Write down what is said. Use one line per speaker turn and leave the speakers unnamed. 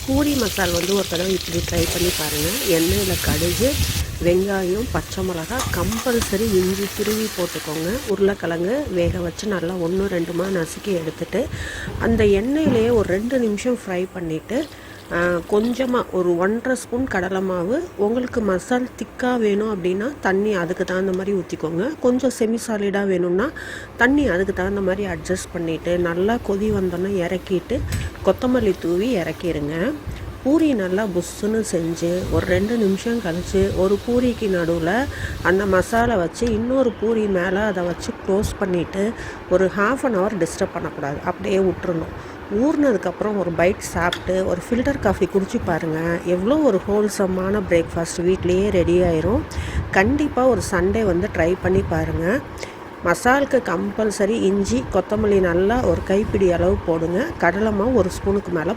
பூரி மசால் வந்து ஒரு தடவை இப்படி ட்ரை பண்ணி பாருங்கள். எண்ணெயில் கடுகு, வெங்காயம், பச்சை மிளகா, கம்பல்சரி இஞ்சி துருவி போட்டுக்கோங்க. உருளைக்கிழங்கு வேக வச்சு நல்லா 1-2 நசுக்கி எடுத்துட்டு அந்த எண்ணெயிலேயே ஒரு 2 நிமிஷம் ஃப்ரை பண்ணிவிட்டு கொஞ்சமாக ஒரு 1.5 ஸ்பூன் கடலை மாவு, உங்களுக்கு மசால் திக்காக வேணும் அப்படின்னா தண்ணி அதுக்கு தகுந்த மாதிரி ஊற்றிக்கோங்க. கொஞ்சம் செமி சாலிடாக வேணும்னா தண்ணி அதுக்கு தகுந்த மாதிரி அட்ஜஸ்ட் பண்ணிவிட்டு நல்லா கொதி வந்தோன்னே இறக்கிட்டு கொத்தமல்லி தூவி இறக்கிடுங்க. பூரி நல்லா புஷ்ஷுன்னு செஞ்சு ஒரு 2 நிமிஷம் கழித்து ஒரு பூரிக்கு நடுவில் அந்த மசாலா வச்சு இன்னொரு பூரி மேலே அதை வச்சு க்ளோஸ் பண்ணிவிட்டு ஒரு 1/2 hour டிஸ்டர்ப் பண்ணக்கூடாது, அப்படியே விட்டுறணும். ஊறினதுக்கப்புறம் ஒரு பைட் சாப்பிட்டு ஒரு ஃபில்டர் காஃபி குடிச்சு பாருங்கள். எவ்வளோ ஒரு ஹோல்சமான பிரேக்ஃபாஸ்ட் வீட்லேயே ரெடி ஆயிரும். கண்டிப்பாக ஒரு சண்டே வந்து ட்ரை பண்ணி பாருங்கள். மசாலுக்கு கம்பல்சரி இஞ்சி கொத்தமல்லி நல்லா ஒரு கைப்பிடி அளவு போடுங்க. கடலை மாவு 1 ஸ்பூனுக்கு மேலே